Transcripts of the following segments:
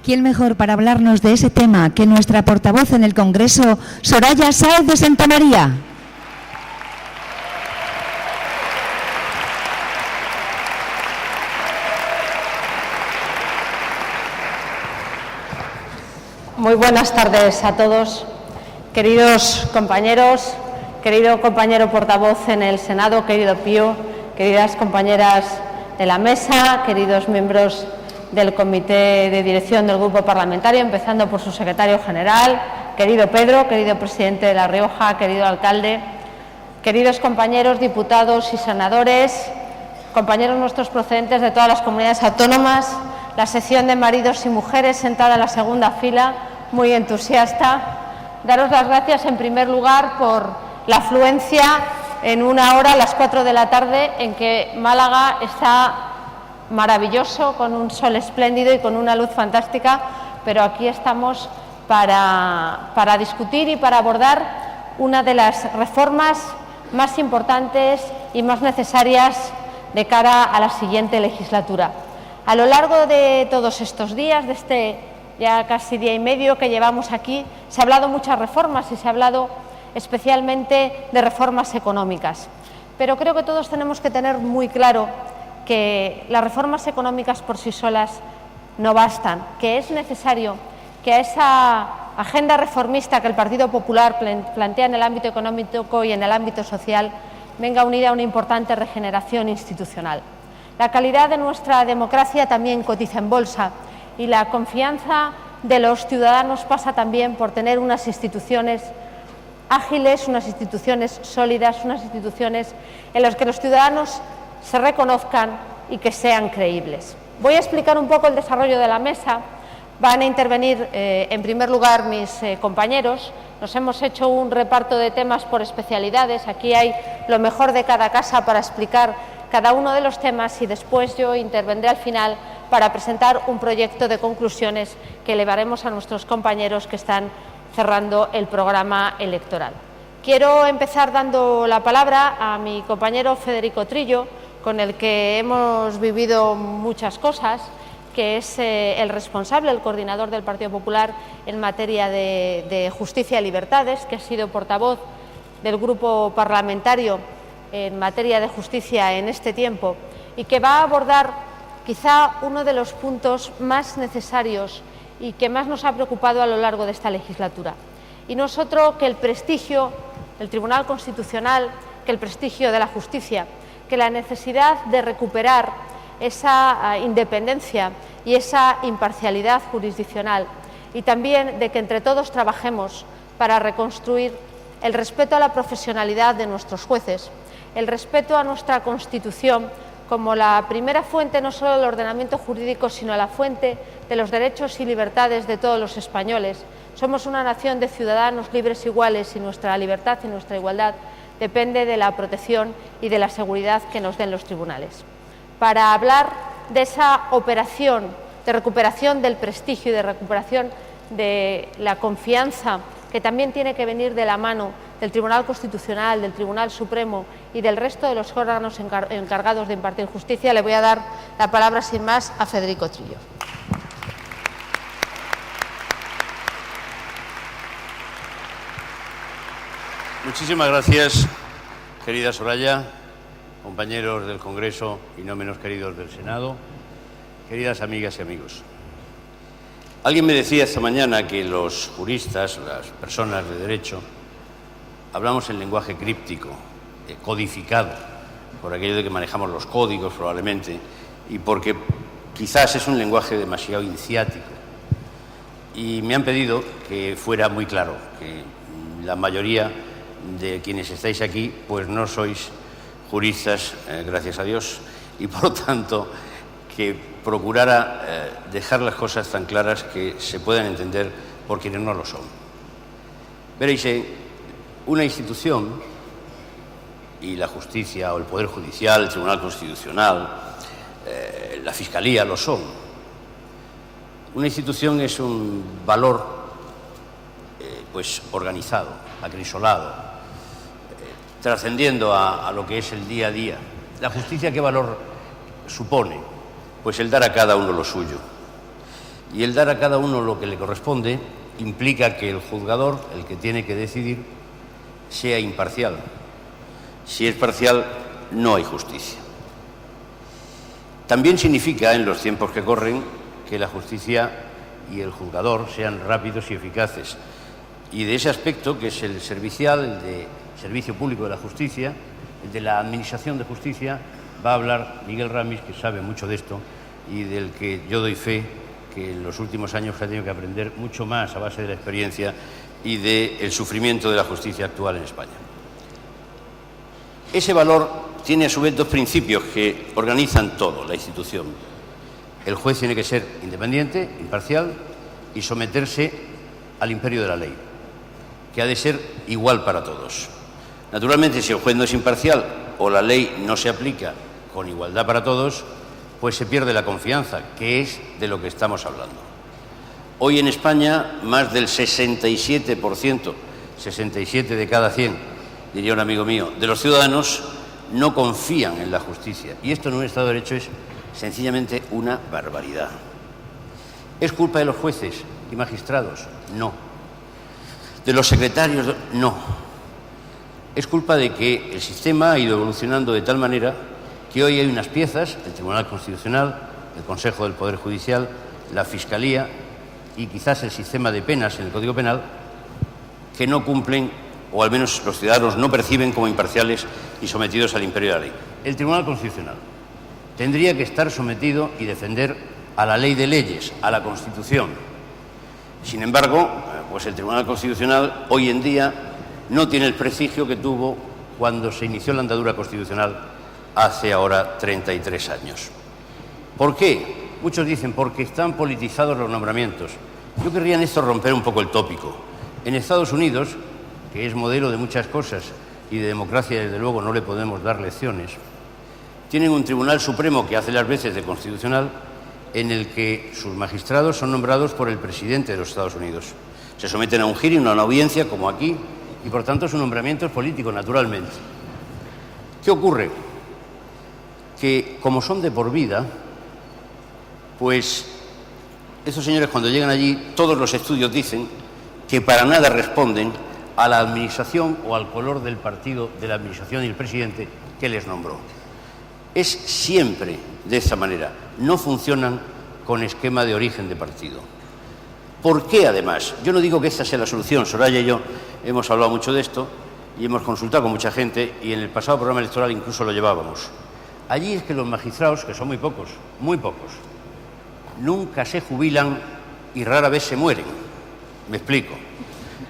¿Quién mejor para hablarnos de ese tema que nuestra portavoz en el Congreso, Soraya Sáez de Santamaría? Muy buenas tardes a todos, queridos compañeros, querido compañero portavoz en el Senado, querido Pío, queridas compañeras de la mesa, queridos miembros del Comité de Dirección del Grupo Parlamentario, empezando por su secretario general, querido Pedro, querido presidente de La Rioja, querido alcalde, queridos compañeros diputados y senadores, compañeros nuestros procedentes de todas las comunidades autónomas, la sección de maridos y mujeres sentada en la segunda fila, muy entusiasta. Daros las gracias en primer lugar por la afluencia en una hora, a las 4 de la tarde, en que Málaga está maravilloso, con un sol espléndido y con una luz fantástica, pero aquí estamos para discutir y para abordar una de las reformas más importantes y más necesarias de cara a la siguiente legislatura. A lo largo de todos estos días, de este ya casi día y medio que llevamos aquí, se ha hablado de muchas reformas y se ha hablado especialmente de reformas económicas. Pero creo que todos tenemos que tener muy claro que las reformas económicas por sí solas no bastan, que es necesario que a esa agenda reformista que el Partido Popular plantea en el ámbito económico y en el ámbito social venga unida a una importante regeneración institucional. La calidad de nuestra democracia también cotiza en bolsa y la confianza de los ciudadanos pasa también por tener unas instituciones ágiles, unas instituciones sólidas, unas instituciones en las que los ciudadanos se reconozcan y que sean creíbles. Voy a explicar un poco el desarrollo de la mesa. Van a intervenir en primer lugar mis compañeros. Nos hemos hecho un reparto de temas por especialidades. Aquí hay lo mejor de cada casa para explicar cada uno de los temas y después yo intervendré al final para presentar un proyecto de conclusiones que elevaremos a nuestros compañeros que están cerrando el programa electoral. Quiero empezar dando la palabra a mi compañero Federico Trillo, con el que hemos vivido muchas cosas, que es el responsable, el coordinador del Partido Popular en materia de justicia y libertades, que ha sido portavoz del grupo parlamentario en materia de justicia en este tiempo y que va a abordar quizá uno de los puntos más necesarios y que más nos ha preocupado a lo largo de esta legislatura. Y no es otro que el prestigio del Tribunal Constitucional, que el prestigio de la justicia, que la necesidad de recuperar esa independencia y esa imparcialidad jurisdiccional y también de que entre todos trabajemos para reconstruir el respeto a la profesionalidad de nuestros jueces, el respeto a nuestra Constitución como la primera fuente no solo del ordenamiento jurídico, sino la fuente de los derechos y libertades de todos los españoles. Somos una nación de ciudadanos libres e iguales y nuestra libertad y nuestra igualdad depende de la protección y de la seguridad que nos den los tribunales. Para hablar de esa operación de recuperación del prestigio y de recuperación de la confianza, que también tiene que venir de la mano del Tribunal Constitucional, del Tribunal Supremo y del resto de los órganos encargados de impartir justicia, le voy a dar la palabra sin más a Federico Trillo. Muchísimas gracias, querida Soraya, compañeros del Congreso y no menos queridos del Senado, queridas amigas y amigos. Alguien me decía esta mañana que los juristas, las personas de derecho, hablamos en lenguaje críptico, codificado, por aquello de que manejamos los códigos probablemente, y porque quizás es un lenguaje demasiado iniciático. Y me han pedido que fuera muy claro, que la mayoría de quienes estáis aquí, pues no sois juristas, gracias a Dios, y por lo tanto que procurara dejar las cosas tan claras que se puedan entender por quienes no lo son. Veréis, una institución, y la justicia o el Poder Judicial, el Tribunal Constitucional, la Fiscalía lo son. Una institución es un valor pues organizado, acrisolado, trascendiendo a lo que es el día a día. La justicia, ¿qué valor supone? Pues el dar a cada uno lo suyo. Y el dar a cada uno lo que le corresponde implica que el juzgador, el que tiene que decidir, sea imparcial. Si es parcial, no hay justicia. También significa, en los tiempos que corren, que la justicia y el juzgador sean rápidos y eficaces. Y de ese aspecto, que es el servicial, el de servicio público de la justicia, el de la administración de justicia, va a hablar Miguel Ramis, que sabe mucho de esto y del que yo doy fe, que en los últimos años ha tenido que aprender mucho más a base de la experiencia y del sufrimiento de la justicia actual en España. Ese valor tiene a su vez dos principios que organizan todo, la institución. El juez tiene que ser independiente, imparcial y someterse al imperio de la ley, que ha de ser igual para todos. Naturalmente, si el juez no es imparcial o la ley no se aplica con igualdad para todos, pues se pierde la confianza, que es de lo que estamos hablando. Hoy en España, más del 67%, 67 de cada 100, diría un amigo mío, de los ciudadanos no confían en la justicia. Y esto en un Estado de Derecho es sencillamente una barbaridad. ¿Es culpa de los jueces y magistrados? No. ¿De los secretarios? No. Es culpa de que el sistema ha ido evolucionando de tal manera que hoy hay unas piezas, el Tribunal Constitucional, el Consejo del Poder Judicial, la Fiscalía y quizás el sistema de penas en el Código Penal, que no cumplen, o al menos los ciudadanos no perciben como imparciales y sometidos al imperio de la ley. El Tribunal Constitucional tendría que estar sometido y defender a la ley de leyes, a la Constitución. Sin embargo, pues el Tribunal Constitucional hoy en día no tiene el prestigio que tuvo cuando se inició la andadura constitucional hace ahora 33 años. ¿Por qué? Muchos dicen porque están politizados los nombramientos. Yo querría en esto romper un poco el tópico. En Estados Unidos, que es modelo de muchas cosas y de democracia, desde luego, no le podemos dar lecciones, tienen un Tribunal Supremo que hace las veces de constitucional, en el que sus magistrados son nombrados por el presidente de los Estados Unidos. Se someten a un hearing, a una audiencia, como aquí, y por tanto su nombramiento es político, naturalmente. ¿Qué ocurre? Que como son de por vida, pues estos señores cuando llegan allí, todos los estudios dicen que para nada responden a la administración o al color del partido de la administración y el presidente que les nombró. Es siempre de esa manera, no funcionan con esquema de origen de partido. ¿Por qué, además? Yo no digo que esta sea la solución. Soraya y yo hemos hablado mucho de esto y hemos consultado con mucha gente y en el pasado programa electoral incluso lo llevábamos. Allí es que los magistrados, que son muy pocos, nunca se jubilan y rara vez se mueren. Me explico.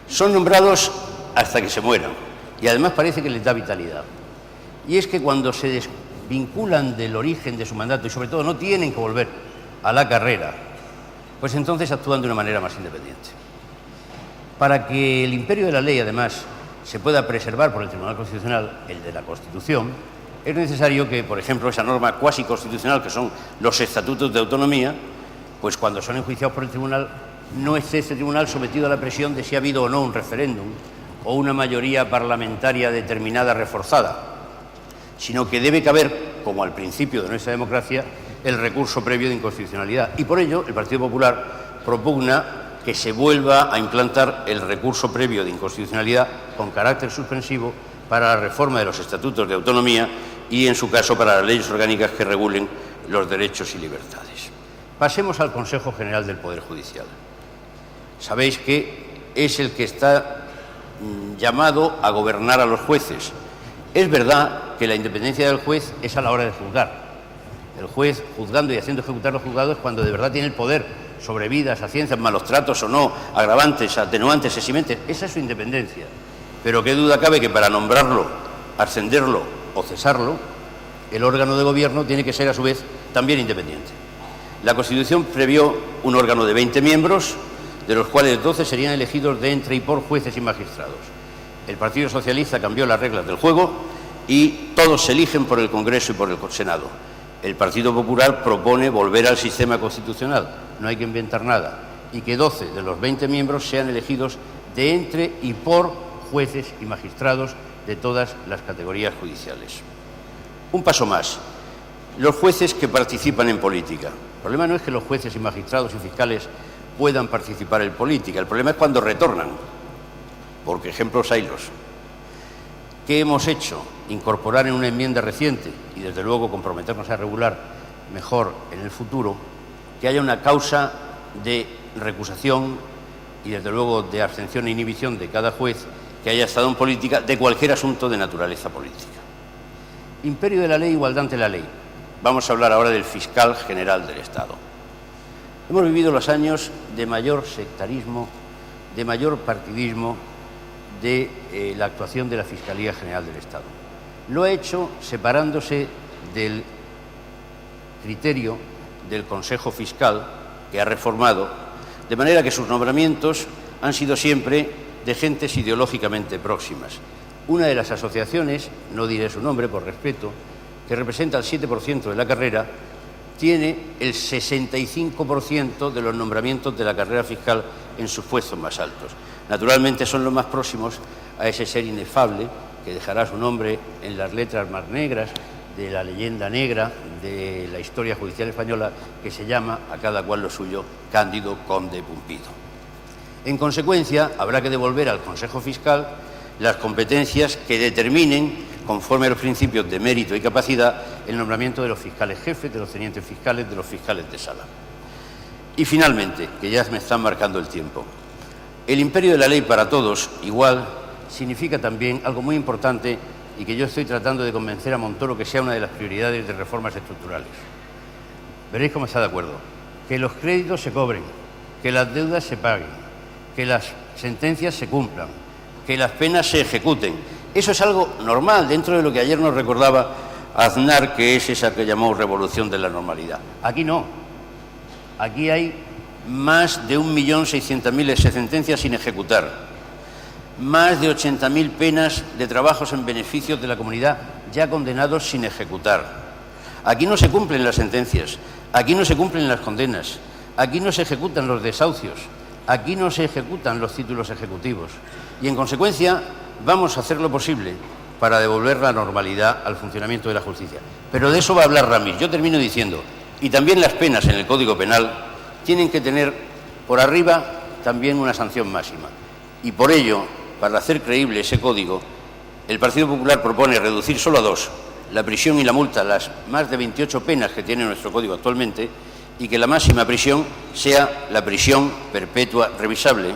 Son nombrados hasta que se mueran y además parece que les da vitalidad. Y es que cuando se desvinculan del origen de su mandato y sobre todo no tienen que volver a la carrera, pues entonces actúan de una manera más independiente. Para que el imperio de la ley, además, se pueda preservar por el Tribunal Constitucional, el de la Constitución, es necesario que, por ejemplo, esa norma cuasi constitucional, que son los estatutos de autonomía, pues cuando son enjuiciados por el tribunal, no esté este tribunal sometido a la presión de si ha habido o no un referéndum o una mayoría parlamentaria determinada reforzada, sino que debe caber, como al principio de nuestra democracia, el recurso previo de inconstitucionalidad. Y por ello, el Partido Popular propugna que se vuelva a implantar el recurso previo de inconstitucionalidad con carácter suspensivo para la reforma de los estatutos de autonomía y, en su caso, para las leyes orgánicas que regulen los derechos y libertades. Pasemos al Consejo General del Poder Judicial. Sabéis que es el que está llamado a gobernar a los jueces. Es verdad que la independencia del juez es a la hora de juzgar. El juez, juzgando y haciendo ejecutar los juzgados, cuando de verdad tiene el poder sobre vidas, ciencias, malos tratos o no, agravantes, atenuantes, eximentes, esa es su independencia. Pero qué duda cabe que para nombrarlo, ascenderlo o cesarlo, el órgano de gobierno tiene que ser a su vez también independiente. La Constitución previó un órgano de 20 miembros, de los cuales 12 serían elegidos de entre y por jueces y magistrados. El Partido Socialista cambió las reglas del juego y todos se eligen por el Congreso y por el Senado. El Partido Popular propone volver al sistema constitucional, no hay que inventar nada, y que 12 de los 20 miembros sean elegidos de entre y por jueces y magistrados de todas las categorías judiciales. Un paso más. los jueces que participan en política. El problema no es que los jueces y magistrados y fiscales puedan participar en política, el problema es cuando retornan, porque ejemplos haylos. ¿Qué hemos hecho? Incorporar en una enmienda reciente y desde luego comprometernos a regular mejor en el futuro que haya una causa de recusación y desde luego de abstención e inhibición de cada juez que haya estado en política de cualquier asunto de naturaleza política. Imperio de la ley, igualdad ante la ley. Vamos a hablar ahora del fiscal general del Estado. Hemos vivido los años de mayor sectarismo, de mayor partidismo de la actuación de la Fiscalía General del Estado. Lo ha hecho separándose del criterio del Consejo Fiscal, que ha reformado, de manera que sus nombramientos han sido siempre de gentes ideológicamente próximas. Una de las asociaciones, no diré su nombre por respeto, que representa el 7% de la carrera, tiene el 65% de los nombramientos de la carrera fiscal en sus puestos más altos. Naturalmente son los más próximos a ese ser inefable que dejará su nombre en las letras más negras de la leyenda negra de la historia judicial española, que se llama, a cada cual lo suyo, Cándido Conde Pumpido. En consecuencia, habrá que devolver al Consejo Fiscal las competencias que determinen, conforme a los principios de mérito y capacidad, el nombramiento de los fiscales jefes, de los tenientes fiscales, de los fiscales de sala. Y finalmente, que ya me están marcando el tiempo, el imperio de la ley para todos, igual, significa también algo muy importante y que yo estoy tratando de convencer a Montoro que sea una de las prioridades de reformas estructurales. Veréis cómo está de acuerdo. Que los créditos se cobren, que las deudas se paguen, que las sentencias se cumplan, que las penas se ejecuten. Eso es algo normal dentro de lo que ayer nos recordaba Aznar, que es esa que llamó revolución de la normalidad. Aquí no. Aquí hay más de 1.600.000 sentencias sin ejecutar, más de 80.000 penas de trabajos en beneficio de la comunidad ya condenados sin ejecutar. Aquí no se cumplen las sentencias, aquí no se cumplen las condenas, aquí no se ejecutan los desahucios, aquí no se ejecutan los títulos ejecutivos. Y en consecuencia vamos a hacer lo posible para devolver la normalidad al funcionamiento de la justicia. Pero de eso va a hablar Ramis. Yo termino diciendo, y también las penas en el Código Penal tienen que tener por arriba también una sanción máxima. Y por ello, para hacer creíble ese código, el Partido Popular propone reducir solo a 2, la prisión y la multa, las más de 28 penas que tiene nuestro código actualmente, y que la máxima prisión sea la prisión perpetua revisable,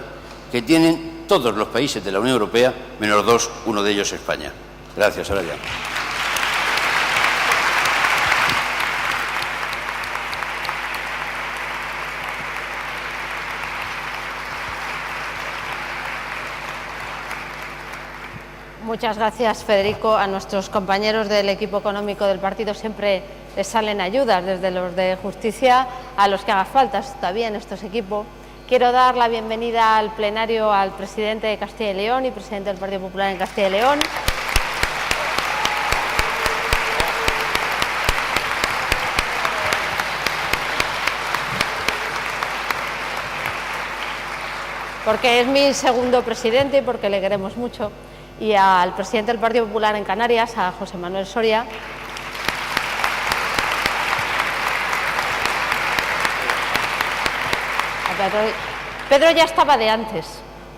que tienen todos los países de la Unión Europea, menos 2, uno de ellos España. Gracias, Soraya. Muchas gracias, Federico. A nuestros compañeros del equipo económico del partido siempre les salen ayudas, desde los de justicia a los que haga falta todavía en estos equipos. Quiero dar la bienvenida al plenario al presidente de Castilla y León y presidente del Partido Popular en Castilla y León. Porque es mi segundo presidente y porque le queremos mucho. Y al presidente del Partido Popular en Canarias, a José Manuel Soria. Pedro ya estaba de antes,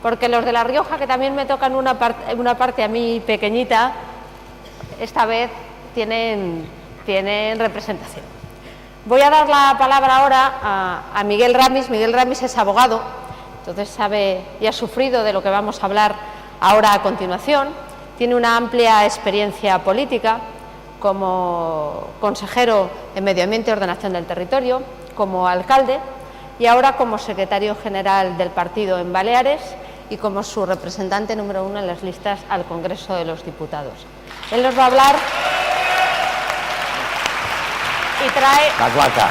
porque los de La Rioja, que también me tocan una parte a mí pequeñita, esta vez tienen representación. Voy a dar la palabra ahora a Miguel Ramis. Miguel Ramis es abogado, entonces sabe y ha sufrido de lo que vamos a hablar ahora a continuación. Tiene una amplia experiencia política como consejero en Medio Ambiente y Ordenación del Territorio, como alcalde y ahora como secretario general del partido en Baleares y como su representante número 1 en las listas al Congreso de los Diputados. Él nos va a hablar y trae... La cuarta.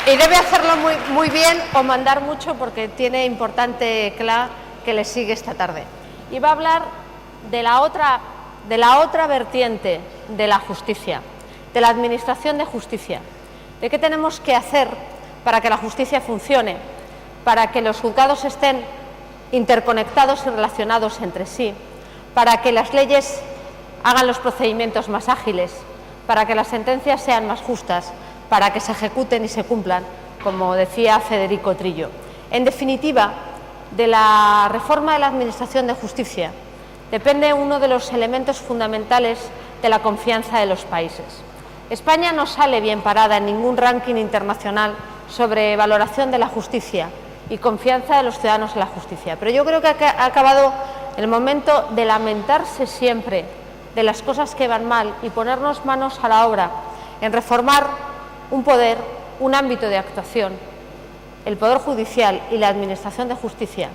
Y debe hacerlo muy bien o mandar mucho porque tiene importante CLA que le sigue esta tarde. Y va a hablar de la otra vertiente de la justicia, de la administración de justicia, de qué tenemos que hacer para que la justicia funcione, para que los juzgados estén interconectados y relacionados entre sí, para que las leyes hagan los procedimientos más ágiles, para que las sentencias sean más justas, para que se ejecuten y se cumplan, como decía Federico Trillo. En definitiva, de la reforma de la Administración de Justicia depende uno de los elementos fundamentales de la confianza de los países. España no sale bien parada en ningún ranking internacional sobre valoración de la justicia y confianza de los ciudadanos en la justicia, pero yo creo que ha acabado el momento de lamentarse siempre de las cosas que van mal y ponernos manos a la obra en reformar un poder, un ámbito de actuación, el Poder Judicial y la Administración de Justicia,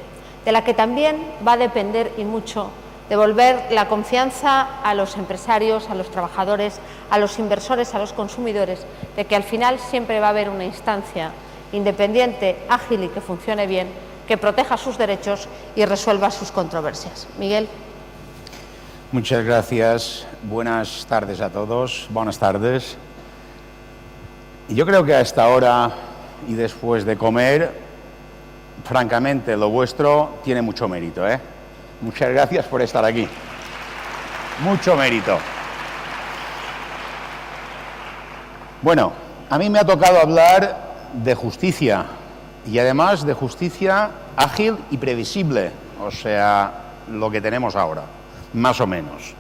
de la que también va a depender y mucho devolver la confianza a los empresarios, a los trabajadores, a los inversores, a los consumidores, de que al final siempre va a haber una instancia independiente, ágil y que funcione bien, que proteja sus derechos y resuelva sus controversias. Miguel. Muchas gracias. Buenas tardes a todos. Buenas tardes. Yo creo que a esta hora y después de comer, francamente, lo vuestro tiene mucho mérito, ¿eh? Muchas gracias por estar aquí. Mucho mérito. Bueno, a mí me ha tocado hablar de justicia y además de justicia ágil y previsible, o sea, lo que tenemos ahora, más o menos.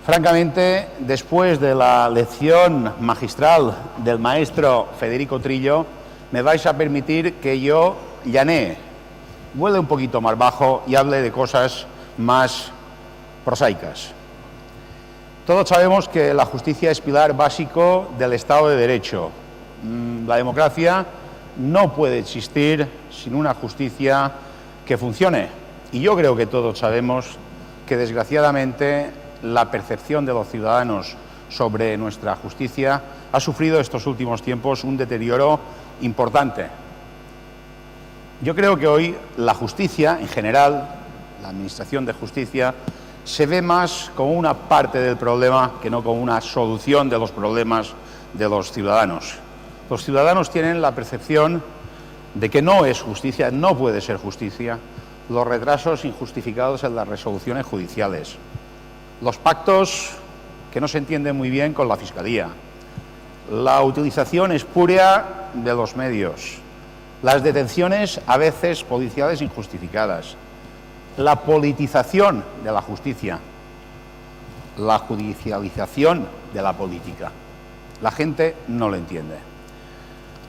Francamente, después de la lección magistral del maestro Federico Trillo, me vais a permitir que yo llanee, vuele un poquito más bajo y hable de cosas más prosaicas. Todos sabemos que la justicia es pilar básico del Estado de Derecho. La democracia no puede existir sin una justicia que funcione. Y yo creo que todos sabemos que, desgraciadamente, la percepción de los ciudadanos sobre nuestra justicia ha sufrido estos últimos tiempos un deterioro importante. Yo creo que hoy la justicia, en general, la Administración de Justicia, se ve más como una parte del problema que no como una solución de los problemas de los ciudadanos. Los ciudadanos tienen la percepción de que no es justicia, no puede ser justicia, los retrasos injustificados en las resoluciones judiciales, los pactos que no se entienden muy bien con la Fiscalía, la utilización espúrea de los medios, las detenciones a veces policiales injustificadas, la politización de la justicia, la judicialización de la política. La gente no lo entiende.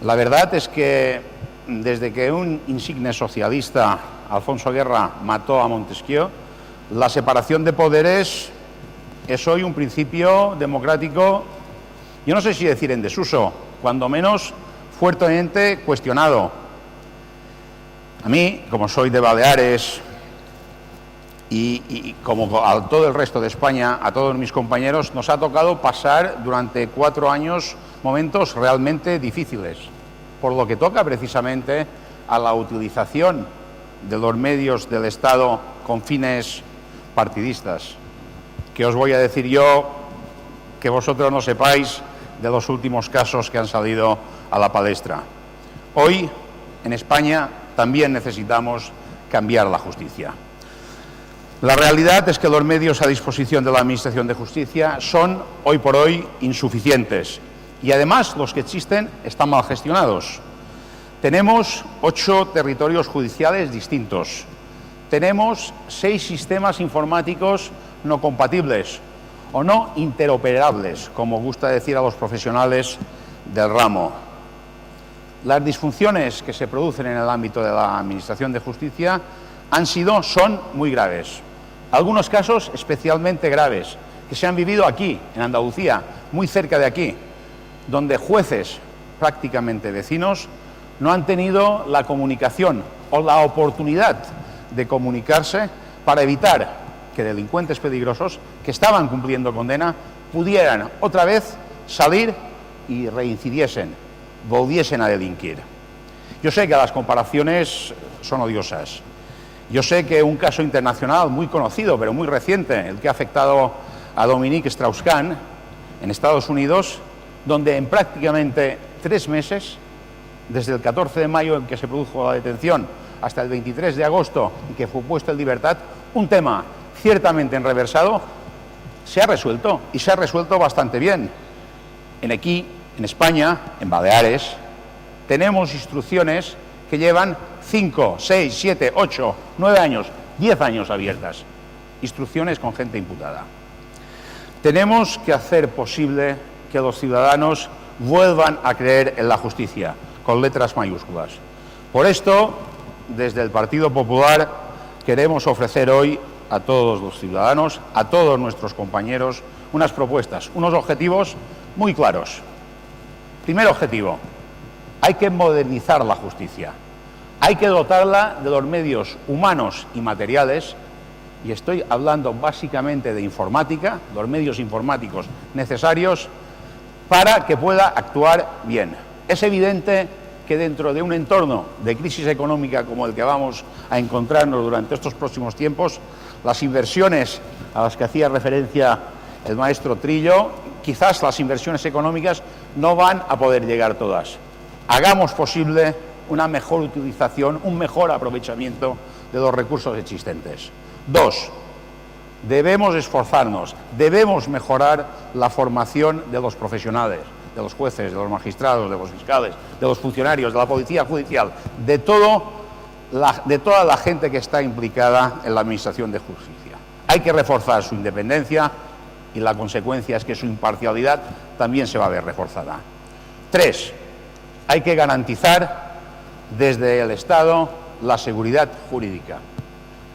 La verdad es que desde que un insigne socialista, Alfonso Guerra, mató a Montesquieu, la separación de poderes es hoy un principio democrático, yo no sé si decir en desuso, cuando menos fuertemente cuestionado. A mí, como soy de Baleares y como a todo el resto de España, a todos mis compañeros, nos ha tocado pasar durante 4 años momentos realmente difíciles, por lo que toca precisamente a la utilización de los medios del Estado con fines partidistas. ¿Qué os voy a decir yo que vosotros no sepáis de los últimos casos que han salido a la palestra? Hoy, en España, también necesitamos cambiar la justicia. La realidad es que los medios a disposición de la Administración de Justicia son, hoy por hoy, insuficientes. Y además, los que existen están mal gestionados. Tenemos 8 territorios judiciales distintos. Tenemos 6 sistemas informáticos no compatibles o no interoperables, como gusta decir a los profesionales del ramo. Las disfunciones que se producen en el ámbito de la Administración de Justicia son muy graves. Algunos casos especialmente graves, que se han vivido aquí, en Andalucía, muy cerca de aquí, donde jueces, prácticamente vecinos, no han tenido la comunicación o la oportunidad de comunicarse para evitar que delincuentes peligrosos que estaban cumpliendo condena pudieran otra vez salir y reincidiesen, volviesen a delinquir. Yo sé que las comparaciones son odiosas. Yo sé que un caso internacional muy conocido, pero muy reciente, el que ha afectado a Dominique Strauss-Kahn en Estados Unidos, donde en prácticamente 3 meses, desde el 14 de mayo en que se produjo la detención hasta el 23 de agosto en que fue puesto en libertad, un tema ciertamente enreversado, se ha resuelto y se ha resuelto bastante bien. Aquí, en España, en Baleares, tenemos instrucciones que llevan 5, 6, 7, 8, 9 años, 10 años abiertas. Instrucciones con gente imputada. Tenemos que hacer posible que los ciudadanos vuelvan a creer en la justicia, con letras mayúsculas. Por esto, desde el Partido Popular, queremos ofrecer hoy a todos los ciudadanos, a todos nuestros compañeros, unas propuestas, unos objetivos muy claros. Primer objetivo, hay que modernizar la justicia. Hay que dotarla de los medios humanos y materiales, y estoy hablando básicamente de informática, los medios informáticos necesarios para que pueda actuar bien. Es evidente que dentro de un entorno de crisis económica como el que vamos a encontrarnos durante estos próximos tiempos, las inversiones a las que hacía referencia el maestro Trillo, quizás las inversiones económicas no van a poder llegar todas. Hagamos posible una mejor utilización, un mejor aprovechamiento de los recursos existentes. 2. Debemos esforzarnos, debemos mejorar la formación de los profesionales, de los jueces, de los magistrados, de los fiscales, de los funcionarios, de la policía judicial, de toda la gente que está implicada en la administración de justicia. Hay que reforzar su independencia y la consecuencia es que su imparcialidad también se va a ver reforzada. 3. Hay que garantizar desde el Estado la seguridad jurídica.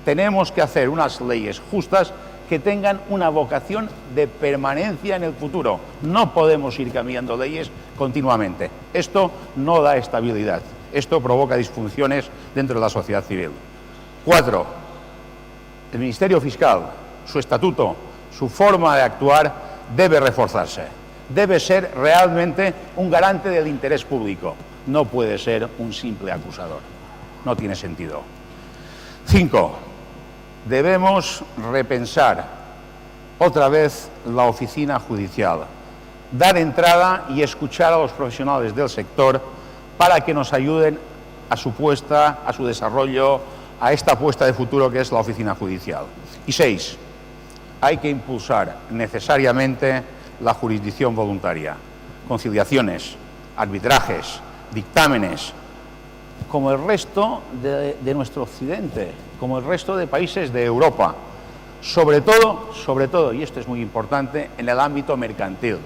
Tenemos que hacer unas leyes justas que tengan una vocación de permanencia en el futuro. No podemos ir cambiando leyes continuamente. Esto no da estabilidad. Esto provoca disfunciones dentro de la sociedad civil. 4. El Ministerio Fiscal, su estatuto, su forma de actuar debe reforzarse. Debe ser realmente un garante del interés público. No puede ser un simple acusador. No tiene sentido. 5. Debemos repensar otra vez la oficina judicial, dar entrada y escuchar a los profesionales del sector para que nos ayuden a su puesta, a su desarrollo, a esta apuesta de futuro que es la oficina judicial. Y 6. Hay que impulsar necesariamente la jurisdicción voluntaria, conciliaciones, arbitrajes, dictámenes, como el resto de nuestro occidente, como el resto de países de Europa, sobre todo, y esto es muy importante, en el ámbito mercantil,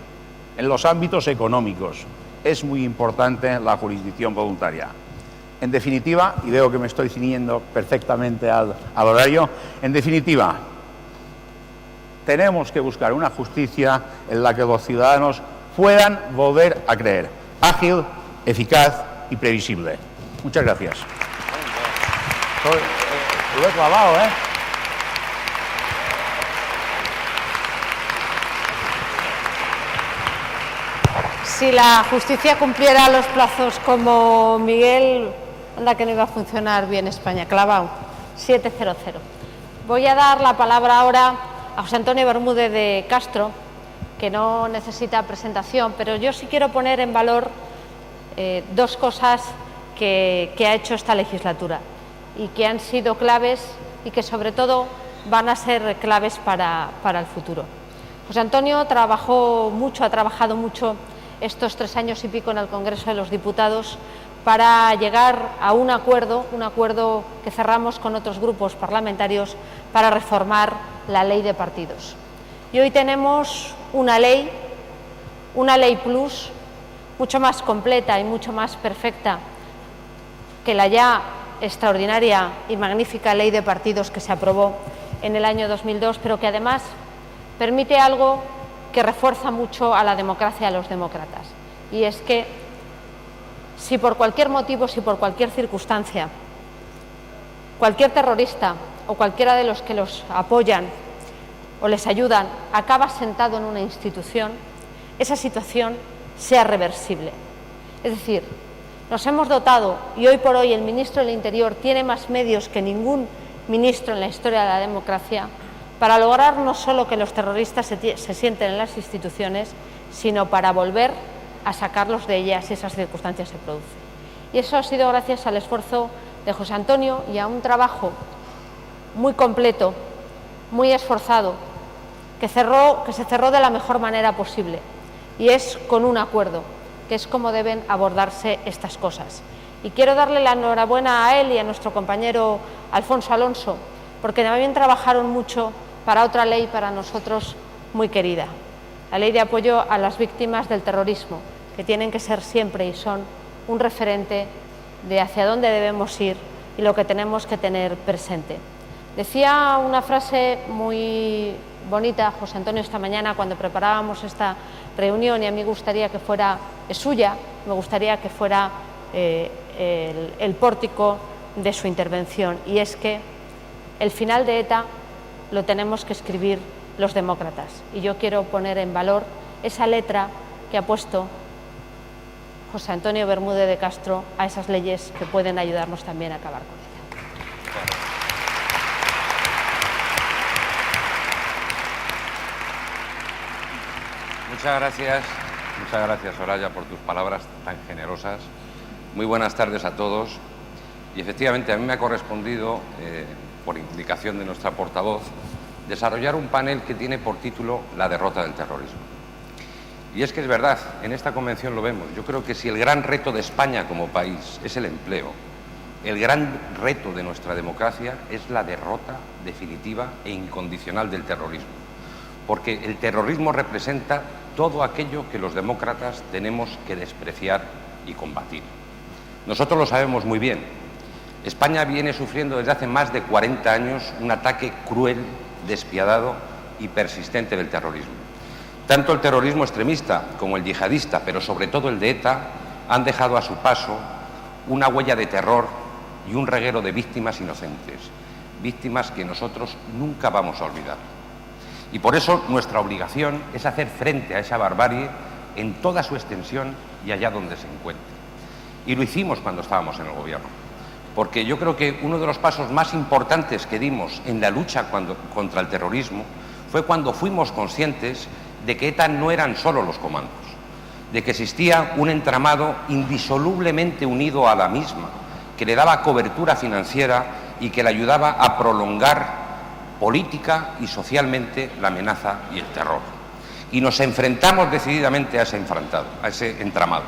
en los ámbitos económicos, es muy importante la jurisdicción voluntaria. En definitiva, y veo que me estoy ciñendo perfectamente al horario, en definitiva, tenemos que buscar una justicia en la que los ciudadanos puedan volver a creer, ágil, eficaz y previsible. Muchas gracias. Lo he clavado, ¿eh? Si la justicia cumpliera los plazos como Miguel, anda que no iba a funcionar bien España. Clavado, 700. Voy a dar la palabra ahora a José Antonio Bermúdez de Castro, que no necesita presentación, pero yo sí quiero poner en valor dos cosas que ha hecho esta legislatura y que han sido claves y que sobre todo van a ser claves para el futuro. José Antonio ha trabajado mucho estos 3 años y pico en el Congreso de los Diputados para llegar a un acuerdo que cerramos con otros grupos parlamentarios para reformar la ley de partidos. Y hoy tenemos una ley plus, mucho más completa y mucho más perfecta que la ya extraordinaria y magnífica ley de partidos que se aprobó en el año 2002, pero que además permite algo que refuerza mucho a la democracia y a los demócratas. Y es que si por cualquier motivo, si por cualquier circunstancia, cualquier terrorista o cualquiera de los que los apoyan o les ayudan acaba sentado en una institución, esa situación sea reversible. Es decir, nos hemos dotado, y hoy por hoy el ministro del Interior tiene más medios que ningún ministro en la historia de la democracia para lograr no solo que los terroristas se sienten en las instituciones, sino para volver a sacarlos de ellas si esas circunstancias se producen. Y eso ha sido gracias al esfuerzo de José Antonio y a un trabajo muy completo, muy esforzado, que se cerró de la mejor manera posible, y es con un acuerdo, que es como deben abordarse estas cosas. Y quiero darle la enhorabuena a él y a nuestro compañero Alfonso Alonso, porque también trabajaron mucho para otra ley para nosotros muy querida, la Ley de Apoyo a las Víctimas del Terrorismo, que tienen que ser siempre y son un referente de hacia dónde debemos ir y lo que tenemos que tener presente. Decía una frase muy bonita José Antonio esta mañana cuando preparábamos esta reunión, y a mí gustaría que fuera suya, me gustaría que fuera el pórtico de su intervención, y es que el final de ETA lo tenemos que escribir los demócratas, y yo quiero poner en valor esa letra que ha puesto José Antonio Bermúdez de Castro a esas leyes que pueden ayudarnos también a acabar con ella. Muchas gracias Soraya por tus palabras tan generosas. Muy buenas tardes a todos. Y efectivamente a mí me ha correspondido, por indicación de nuestra portavoz, desarrollar un panel que tiene por título La derrota del terrorismo. Y es que es verdad, en esta convención lo vemos. Yo creo que si el gran reto de España como país es el empleo, el gran reto de nuestra democracia es la derrota definitiva e incondicional del terrorismo. Porque el terrorismo representa todo aquello que los demócratas tenemos que despreciar y combatir. Nosotros lo sabemos muy bien. España viene sufriendo desde hace más de 40 años un ataque cruel, despiadado y persistente del terrorismo. Tanto el terrorismo extremista como el yihadista, pero sobre todo el de ETA, han dejado a su paso una huella de terror y un reguero de víctimas inocentes, víctimas que nosotros nunca vamos a olvidar. Y por eso nuestra obligación es hacer frente a esa barbarie en toda su extensión y allá donde se encuentre. Y lo hicimos cuando estábamos en el gobierno, porque yo creo que uno de los pasos más importantes que dimos en la lucha contra el terrorismo fue cuando fuimos conscientes de que ETA no eran solo los comandos, de que existía un entramado indisolublemente unido a la misma, que le daba cobertura financiera y que le ayudaba a prolongar política y socialmente la amenaza y el terror. Y nos enfrentamos decididamente a ese entramado.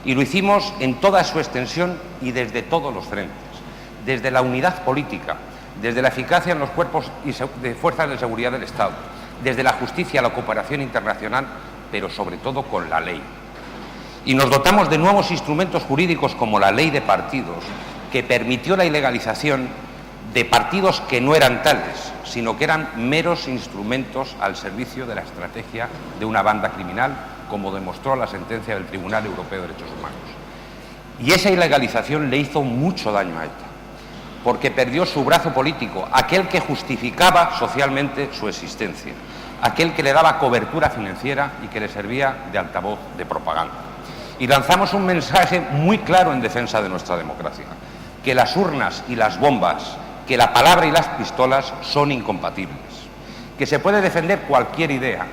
Y lo hicimos en toda su extensión y desde todos los frentes, desde la unidad política, desde la eficacia en los cuerpos de fuerzas de seguridad del Estado, desde la justicia, la cooperación internacional, pero sobre todo con la ley. Y nos dotamos de nuevos instrumentos jurídicos como la ley de partidos, que permitió la ilegalización de partidos que no eran tales, sino que eran meros instrumentos al servicio de la estrategia de una banda criminal, como demostró la sentencia del Tribunal Europeo de Derechos Humanos. Y esa ilegalización le hizo mucho daño a ETA, porque perdió su brazo político, aquel que justificaba socialmente su existencia, aquel que le daba cobertura financiera y que le servía de altavoz de propaganda. Y lanzamos un mensaje muy claro en defensa de nuestra democracia, que las urnas y las bombas, que la palabra y las pistolas son incompatibles, que se puede defender cualquier idea,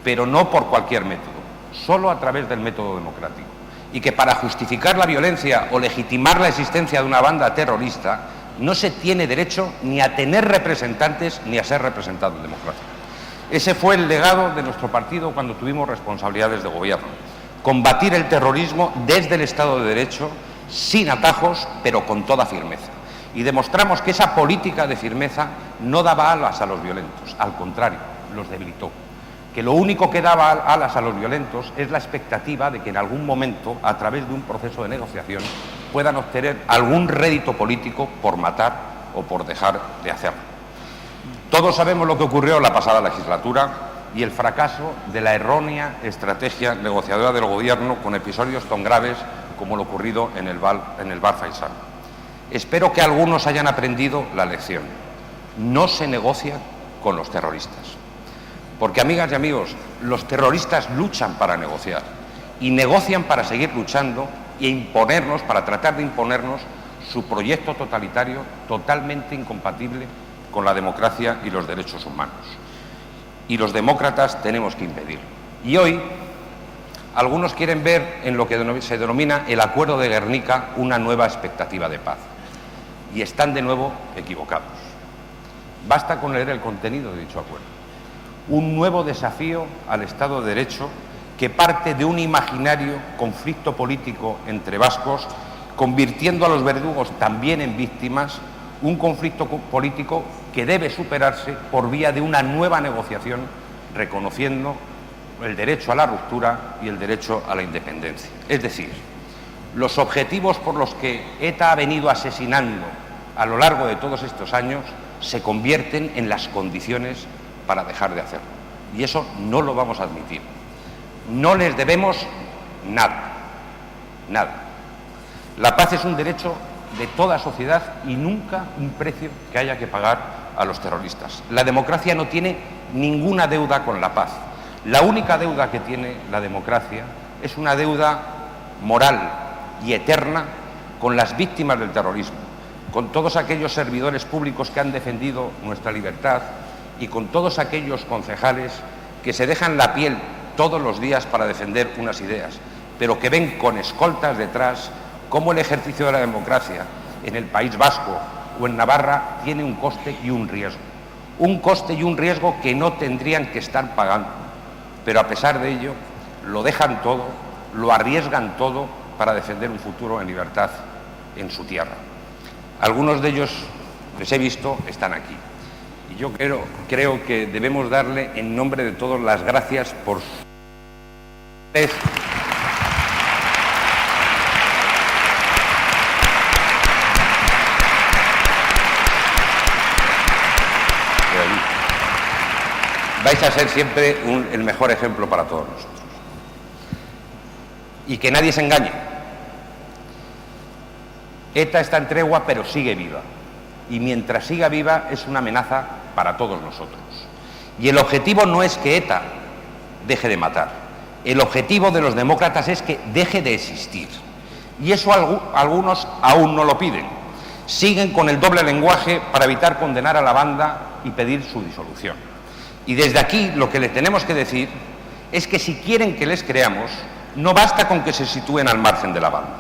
pero no por cualquier método, solo a través del método democrático, y que para justificar la violencia o legitimar la existencia de una banda terrorista no se tiene derecho ni a tener representantes ni a ser representado en democracia. Ese fue el legado de nuestro partido cuando tuvimos responsabilidades de gobierno: combatir el terrorismo desde el Estado de Derecho, sin atajos, pero con toda firmeza. Y demostramos que esa política de firmeza no daba alas a los violentos, al contrario, los debilitó. Que lo único que daba alas a los violentos es la expectativa de que en algún momento, a través de un proceso de negociación, puedan obtener algún rédito político por matar o por dejar de hacerlo. Todos sabemos lo que ocurrió en la pasada legislatura y el fracaso de la errónea estrategia negociadora del Gobierno con episodios tan graves como lo ocurrido en el Bar Faisal. Espero que algunos hayan aprendido la lección. No se negocia con los terroristas. Porque, amigas y amigos, los terroristas luchan para negociar y negocian para seguir luchando e imponernos, para tratar de imponernos su proyecto totalitario totalmente incompatible con la democracia y los derechos humanos. Y los demócratas tenemos que impedirlo. Y hoy algunos quieren ver en lo que se denomina el Acuerdo de Guernica una nueva expectativa de paz. Y están de nuevo equivocados. Basta con leer el contenido de dicho acuerdo. un nuevo desafío al Estado de Derecho que parte de un imaginario conflicto político entre vascos, convirtiendo a los verdugos también en víctimas, un conflicto político que debe superarse por vía de una nueva negociación, reconociendo el derecho a la ruptura y el derecho a la independencia. Es decir, los objetivos por los que ETA ha venido asesinando a lo largo de todos estos años se convierten en las condiciones para dejar de hacerlo. Y eso no lo vamos a admitir. No les debemos nada, nada. La paz es un derecho de toda sociedad y nunca un precio que haya que pagar a los terroristas. La democracia no tiene ninguna deuda con la paz. La única deuda que tiene la democracia es una deuda moral y eterna con las víctimas del terrorismo, con todos aquellos servidores públicos que han defendido nuestra libertad y con todos aquellos concejales que se dejan la piel todos los días para defender unas ideas, pero que ven con escoltas detrás cómo el ejercicio de la democracia en el País Vasco o en Navarra tiene un coste y un riesgo. Un coste y un riesgo que no tendrían que estar pagando, pero a pesar de ello lo dejan todo, lo arriesgan todo para defender un futuro en libertad en su tierra. Algunos de ellos, les he visto, están aquí. Y yo creo que debemos darle en nombre de todos las gracias por su... Vais a ser siempre el mejor ejemplo para todos nosotros. Y que nadie se engañe. ETA está en tregua, pero sigue viva. Y mientras siga viva es una amenaza para todos nosotros. Y el objetivo no es que ETA deje de matar. El objetivo de los demócratas es que deje de existir. Y eso algunos aún no lo piden. Siguen con el doble lenguaje para evitar condenar a la banda y pedir su disolución. Y desde aquí lo que les tenemos que decir es que si quieren que les creamos, no basta con que se sitúen al margen de la banda.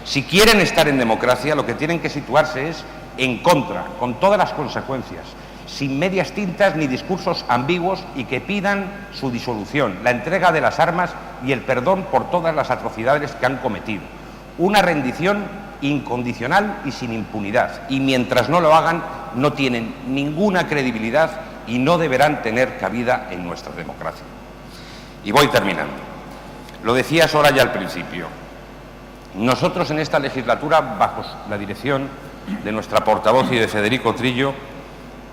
Si quieren estar en democracia, lo que tienen que situarse es en contra, con todas las consecuencias, sin medias tintas ni discursos ambiguos, y que pidan su disolución, la entrega de las armas y el perdón por todas las atrocidades que han cometido. Una rendición incondicional y sin impunidad. Y mientras no lo hagan, no tienen ninguna credibilidad y no deberán tener cabida en nuestra democracia. Y voy terminando. Lo decía Soraya al principio. Nosotros en esta legislatura, bajo la dirección de nuestra portavoz y de Federico Trillo,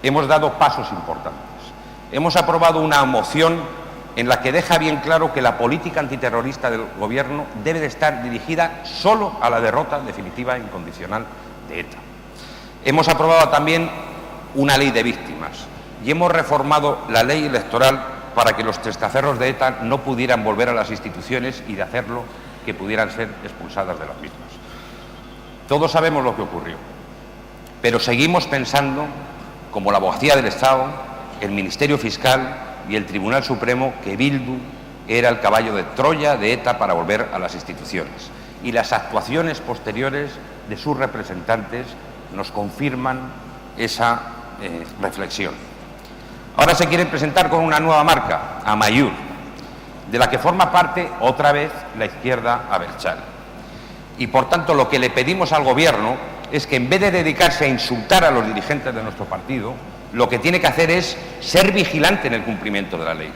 hemos dado pasos importantes. Hemos aprobado una moción en la que deja bien claro que la política antiterrorista del Gobierno debe de estar dirigida solo a la derrota definitiva e incondicional de ETA. Hemos aprobado también una ley de víctimas y hemos reformado la ley electoral para que los testaferros de ETA no pudieran volver a las instituciones y, de hacerlo, que pudieran ser expulsadas de las mismas. Todos sabemos lo que ocurrió, pero seguimos pensando, como la Abogacía del Estado, el Ministerio Fiscal y el Tribunal Supremo, que Bildu era el caballo de Troya de ETA para volver a las instituciones. Y las actuaciones posteriores de sus representantes nos confirman esa reflexión. Ahora se quieren presentar con una nueva marca, Amaiur, de la que forma parte otra vez la izquierda abertzale. Y por tanto lo que le pedimos al Gobierno es que, en vez de dedicarse a insultar a los dirigentes de nuestro partido, lo que tiene que hacer es ser vigilante en el cumplimiento de la ley.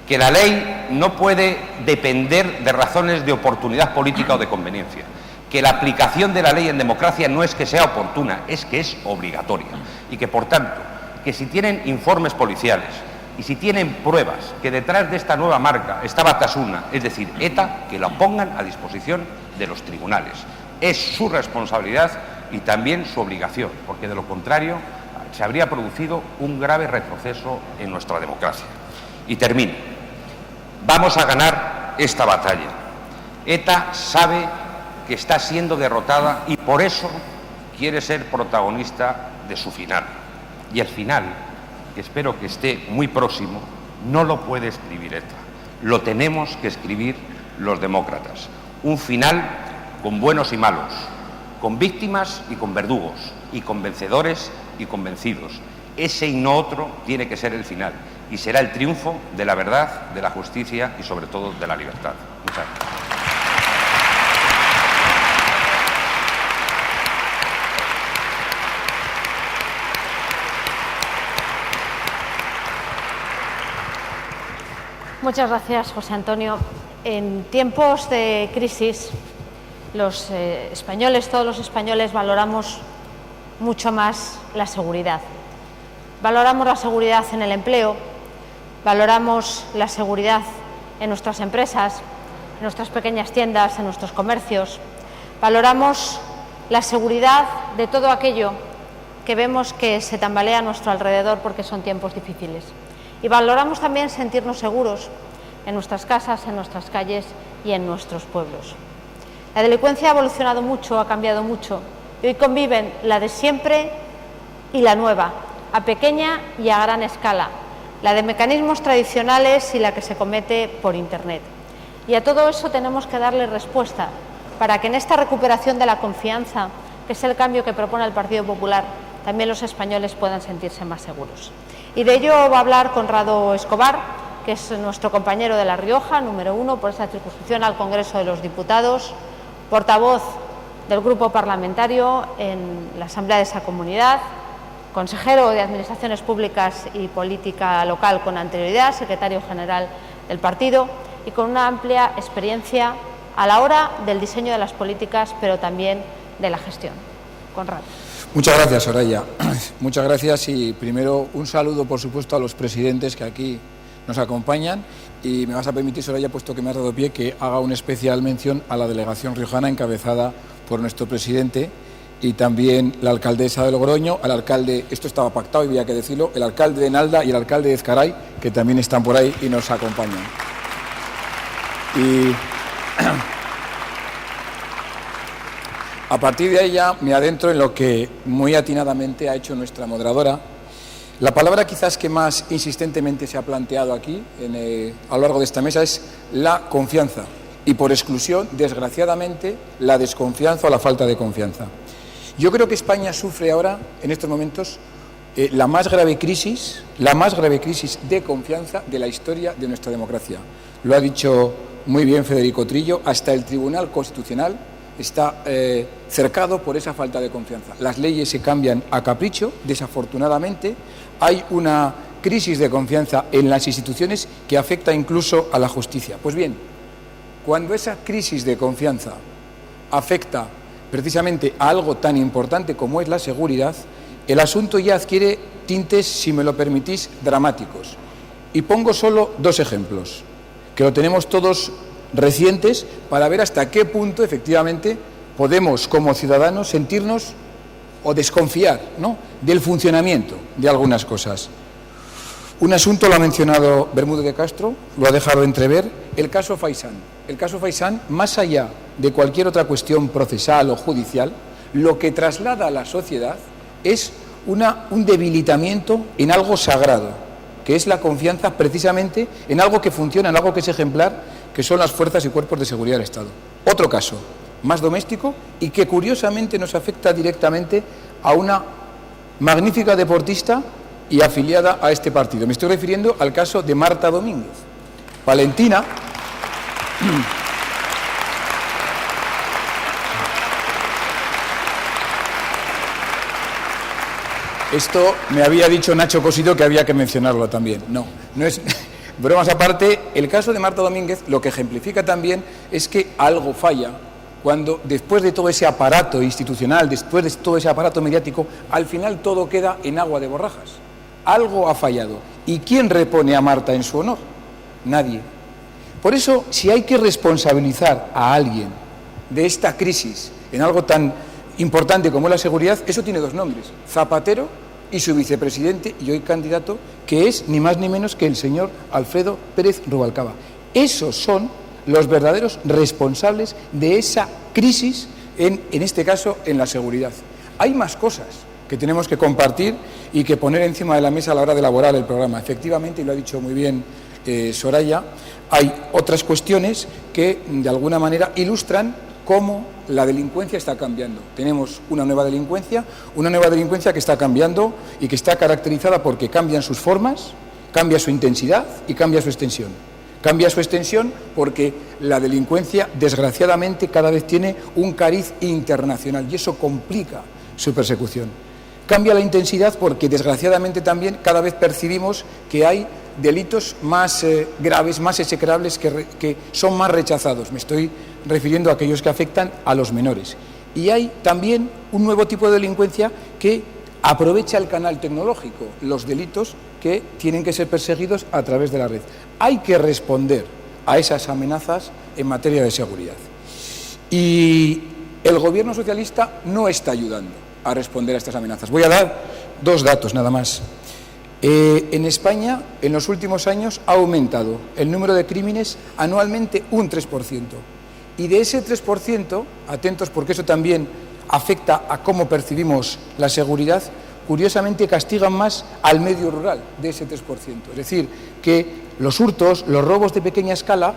Que la ley no puede depender de razones de oportunidad política o de conveniencia. Que la aplicación de la ley en democracia no es que sea oportuna, es que es obligatoria. Y que, por tanto, que si tienen informes policiales y si tienen pruebas que detrás de esta nueva marca está Batasuna, es decir, ETA, que la pongan a disposición de los tribunales. Es su responsabilidad y también su obligación, porque de lo contrario se habría producido un grave retroceso en nuestra democracia. Y termino. Vamos a ganar esta batalla. ETA sabe que está siendo derrotada y por eso quiere ser protagonista de su final. Y el final, que espero que esté muy próximo, no lo puede escribir ETA. Lo tenemos que escribir los demócratas. Un final con buenos y malos, con víctimas y con verdugos, y con vencedores y convencidos. Ese y no otro tiene que ser el final. y será el triunfo de la verdad, de la justicia y sobre todo de la libertad. Muchas gracias. Muchas gracias, José Antonio. En tiempos de crisis, los españoles, todos los españoles, valoramos mucho más la seguridad. Valoramos la seguridad en el empleo, valoramos la seguridad en nuestras empresas, en nuestras pequeñas tiendas, en nuestros comercios. Valoramos la seguridad de todo aquello que vemos que se tambalea a nuestro alrededor porque son tiempos difíciles. Y valoramos también sentirnos seguros en nuestras casas, en nuestras calles y en nuestros pueblos. La delincuencia ha evolucionado mucho, ha cambiado mucho, y hoy conviven la de siempre y la nueva, a pequeña y a gran escala, la de mecanismos tradicionales y la que se comete por Internet. Y a todo eso tenemos que darle respuesta para que en esta recuperación de la confianza, que es el cambio que propone el Partido Popular, también los españoles puedan sentirse más seguros. Y de ello va a hablar Conrado Escobar, que es nuestro compañero de La Rioja, número 1 por esta circunscripción al Congreso de los Diputados, portavoz del Grupo Parlamentario en la Asamblea de esa comunidad, consejero de Administraciones Públicas y Política Local con anterioridad, secretario general del partido y con una amplia experiencia a la hora del diseño de las políticas, pero también de la gestión. Conrado. Muchas gracias, Soraya. Muchas gracias y primero un saludo, por supuesto, a los presidentes que aquí nos acompañan y me vas a permitir, Soraya, puesto que me has dado pie, que haga una especial mención a la delegación riojana encabezada por nuestro presidente y también la alcaldesa de Logroño, al alcalde, esto estaba pactado y había que decirlo, el alcalde de Nalda y el alcalde de Ezcaray, que también están por ahí y nos acompañan. Y a partir de ahí ya me adentro en lo que muy atinadamente ha hecho nuestra moderadora. La palabra quizás que más insistentemente se ha planteado aquí a lo largo de esta mesa es la confianza y por exclusión, desgraciadamente, la desconfianza o la falta de confianza. Yo creo que España sufre ahora, en estos momentos, la más grave crisis de confianza de la historia de nuestra democracia. Lo ha dicho muy bien Federico Trillo, hasta el Tribunal Constitucional está cercado por esa falta de confianza. Las leyes se cambian a capricho, desafortunadamente. Hay una crisis de confianza en las instituciones que afecta incluso a la justicia. Pues bien, cuando esa crisis de confianza afecta precisamente a algo tan importante como es la seguridad, el asunto ya adquiere tintes, si me lo permitís, dramáticos. Y pongo solo 2 ejemplos, que lo tenemos todos recientes, para ver hasta qué punto efectivamente podemos como ciudadanos sentirnos o desconfiar, ¿no?, del funcionamiento de algunas cosas. Un asunto lo ha mencionado Bermúdez de Castro, lo ha dejado entrever, el caso Faisán. El caso Faisán, más allá de cualquier otra cuestión procesal o judicial, lo que traslada a la sociedad es un debilitamiento en algo sagrado, que es la confianza precisamente en algo que funciona, en algo que es ejemplar, que son las fuerzas y cuerpos de seguridad del Estado. Otro caso, más doméstico y que curiosamente nos afecta directamente a una magnífica deportista y afiliada a este partido. Me estoy refiriendo al caso de Marta Domínguez. Valentina, esto me había dicho Nacho Cosido que había que mencionarlo también. No es... Bromas aparte, el caso de Marta Domínguez lo que ejemplifica también es que algo falla cuando, después de todo ese aparato institucional, después de todo ese aparato mediático, al final todo queda en agua de borrajas. Algo ha fallado. ¿Y quién repone a Marta en su honor? Nadie. Por eso, si hay que responsabilizar a alguien de esta crisis en algo tan importante como la seguridad, eso tiene 2 nombres: Zapatero y su vicepresidente y hoy candidato, que es ni más ni menos que el señor Alfredo Pérez Rubalcaba. Esos son los verdaderos responsables de esa crisis, en este caso, en la seguridad. Hay más cosas que tenemos que compartir y que poner encima de la mesa a la hora de elaborar el programa. Efectivamente, y lo ha dicho muy bien Soraya, hay otras cuestiones que, de alguna manera, ilustran cómo la delincuencia está cambiando. Tenemos una nueva delincuencia que está cambiando y que está caracterizada porque cambian sus formas, cambia su intensidad y cambia su extensión. Cambia su extensión porque la delincuencia, desgraciadamente, cada vez tiene un cariz internacional y eso complica su persecución. Cambia la intensidad porque, desgraciadamente, también cada vez percibimos que hay delitos más graves, más execrables, que son más rechazados. Me estoy refiriendo a aquellos que afectan a los menores. Y hay también un nuevo tipo de delincuencia que aprovecha el canal tecnológico, los delitos que tienen que ser perseguidos a través de la red. Hay que responder a esas amenazas en materia de seguridad. Y el gobierno socialista no está ayudando a responder a estas amenazas. Voy a dar 2 datos nada más. En España, en los últimos años, ha aumentado el número de crímenes anualmente un 3%. Y de ese 3%, atentos porque eso también afecta a cómo percibimos la seguridad, curiosamente castigan más al medio rural de ese 3%. Es decir, que los hurtos, los robos de pequeña escala,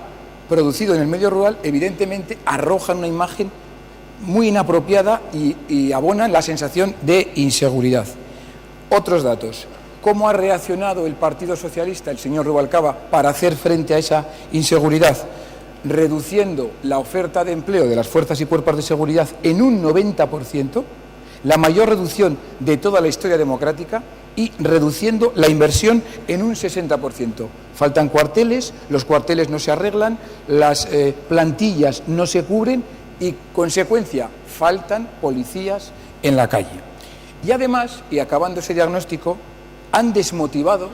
producidos en el medio rural, evidentemente arrojan una imagen muy inapropiada y abonan la sensación de inseguridad. Otros datos. ¿Cómo ha reaccionado el Partido Socialista, el señor Rubalcaba, para hacer frente a esa inseguridad? Reduciendo la oferta de empleo de las fuerzas y cuerpos de seguridad en un 90%, la mayor reducción de toda la historia democrática, y reduciendo la inversión en un 60%. Faltan cuarteles, los cuarteles no se arreglan, las plantillas no se cubren y, consecuencia, faltan policías en la calle. Y además, y acabando ese diagnóstico, han desmotivado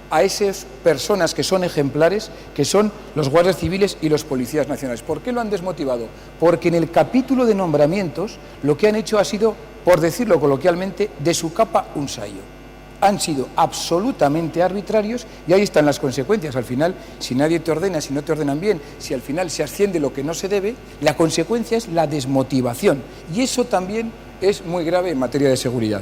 a esas personas que son ejemplares, que son los guardias civiles y los policías nacionales. ¿Por qué lo han desmotivado? Porque en el capítulo de nombramientos lo que han hecho ha sido, por decirlo coloquialmente, de su capa un sayo. Han sido absolutamente arbitrarios y ahí están las consecuencias. Al final, si nadie te ordena, si no te ordenan bien, si al final se asciende lo que no se debe, la consecuencia es la desmotivación. Y eso también es muy grave en materia de seguridad.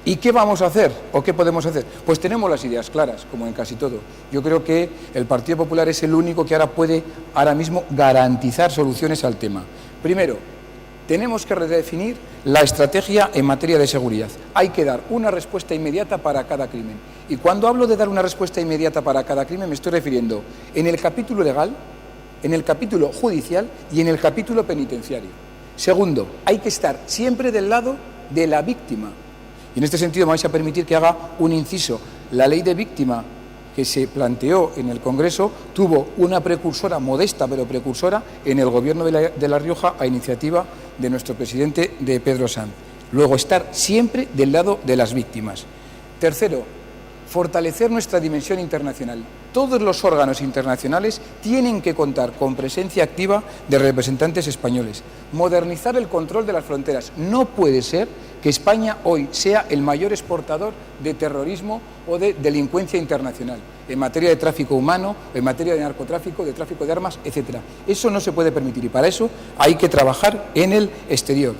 ¿Y qué vamos a hacer o qué podemos hacer? Pues tenemos las ideas claras, como en casi todo. Yo creo que el Partido Popular es el único que puede ahora mismo garantizar soluciones al tema. Primero, tenemos que redefinir la estrategia en materia de seguridad. Hay que dar una respuesta inmediata para cada crimen. Y cuando hablo de dar una respuesta inmediata para cada crimen, me estoy refiriendo en el capítulo legal, en el capítulo judicial y en el capítulo penitenciario. Segundo, hay que estar siempre del lado de la víctima. Y en este sentido me vais a permitir que haga un inciso. La ley de víctima que se planteó en el Congreso tuvo una precursora, modesta pero precursora, en el Gobierno de La Rioja a iniciativa de nuestro presidente, de Pedro Sanz. Luego, estar siempre del lado de las víctimas. Tercero, fortalecer nuestra dimensión internacional. Todos los órganos internacionales tienen que contar con presencia activa de representantes españoles. Modernizar el control de las fronteras. No puede ser que España hoy sea el mayor exportador de terrorismo o de delincuencia internacional, en materia de tráfico humano, en materia de narcotráfico, de tráfico de armas, etc. Eso no se puede permitir y para eso hay que trabajar en el exterior.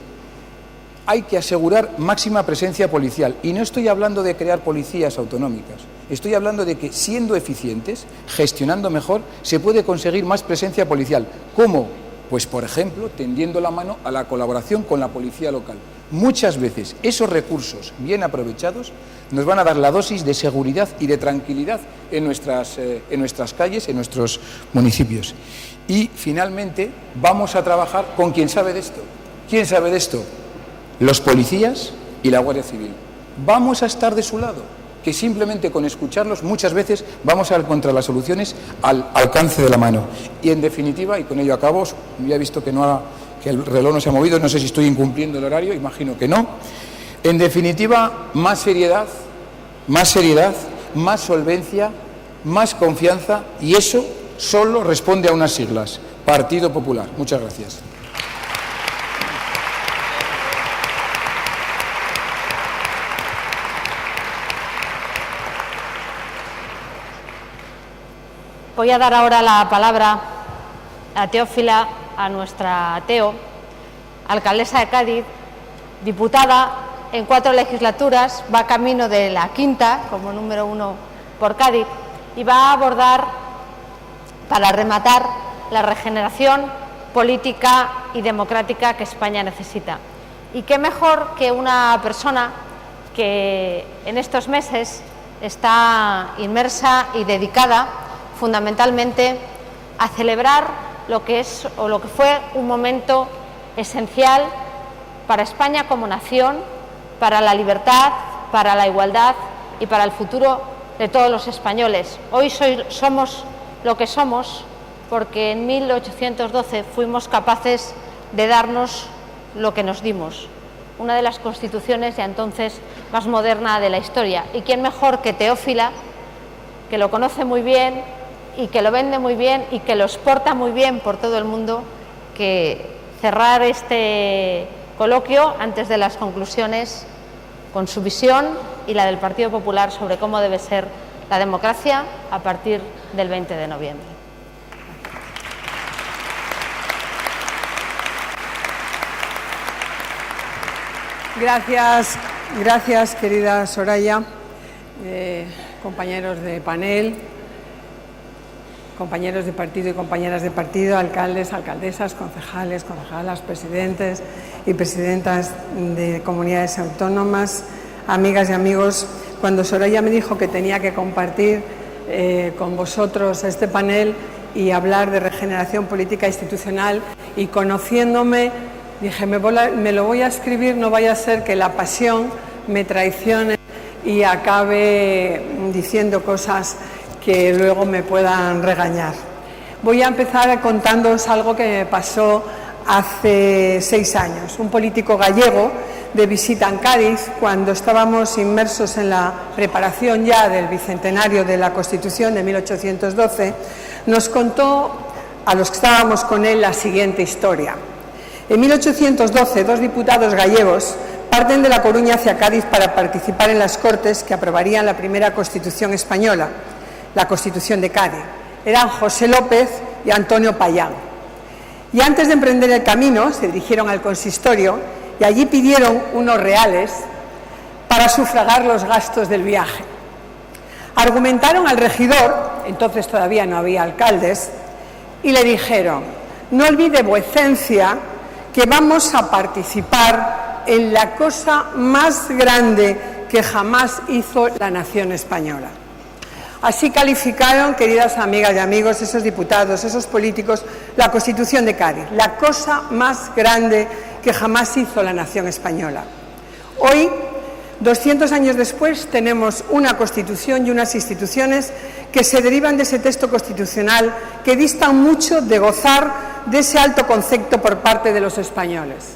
Hay que asegurar máxima presencia policial. Y no estoy hablando de crear policías autonómicas. Estoy hablando de que, siendo eficientes, gestionando mejor, se puede conseguir más presencia policial. ¿Cómo? Pues, por ejemplo, tendiendo la mano a la colaboración con la policía local. Muchas veces esos recursos bien aprovechados nos van a dar la dosis de seguridad y de tranquilidad en nuestras calles, en nuestros municipios. Y, finalmente, vamos a trabajar con quien sabe de esto. ¿Quién sabe de esto? Los policías y la Guardia Civil. Vamos a estar de su lado, que simplemente con escucharlos muchas veces vamos a encontrar las soluciones al alcance de la mano. Y en definitiva, y con ello acabo, ya he visto que el reloj no se ha movido, no sé si estoy incumpliendo el horario, imagino que no. En definitiva, más seriedad, más solvencia, más confianza, y eso solo responde a unas siglas: Partido Popular. Muchas gracias. Voy a dar ahora la palabra a Teófila, a nuestra Teo, alcaldesa de Cádiz, diputada en 4 legislaturas, va camino de la 5ª como número 1 por Cádiz y va a abordar, para rematar, la regeneración política y democrática que España necesita. Y qué mejor que una persona que en estos meses está inmersa y dedicada fundamentalmente a celebrar lo que es o lo que fue un momento esencial para España como nación, para la libertad, para la igualdad y para el futuro de todos los españoles. Hoy somos lo que somos porque en 1812 fuimos capaces de darnos lo que nos dimos, una de las constituciones ya entonces más moderna de la historia. Y quién mejor que Teófila, que lo conoce muy bien y que lo vende muy bien y que lo exporta muy bien por todo el mundo, que cerrar este coloquio antes de las conclusiones con su visión y la del Partido Popular sobre cómo debe ser la democracia a partir del 20 de noviembre. Gracias querida Soraya, compañeros de panel, compañeros de partido y compañeras de partido, alcaldes, alcaldesas, concejales, concejalas, presidentes y presidentas de comunidades autónomas, amigas y amigos. Cuando Soraya me dijo que tenía que compartir con vosotros este panel y hablar de regeneración política institucional, y conociéndome dije, me lo voy a escribir, no vaya a ser que la pasión me traicione y acabe diciendo cosas que luego me puedan regañar. Voy a empezar contándoos algo que me pasó hace 6 años. Un político gallego de visita en Cádiz, cuando estábamos inmersos en la preparación ya del bicentenario de la Constitución de 1812, nos contó a los que estábamos con él la siguiente historia. En 1812, 2 diputados gallegos parten de La Coruña hacia Cádiz para participar en las Cortes que aprobarían la primera Constitución española, la Constitución de Cádiz. Eran José López y Antonio Payán. Y antes de emprender el camino, se dirigieron al consistorio y allí pidieron unos reales para sufragar los gastos del viaje. Argumentaron al regidor, entonces todavía no había alcaldes, y le dijeron: no olvide vuecencia que vamos a participar en la cosa más grande que jamás hizo la nación española. Así calificaron, queridas amigas y amigos, esos diputados, esos políticos, la Constitución de Cádiz, la cosa más grande que jamás hizo la nación española. Hoy, 200 años después, tenemos una Constitución y unas instituciones que se derivan de ese texto constitucional, que distan mucho de gozar de ese alto concepto por parte de los españoles.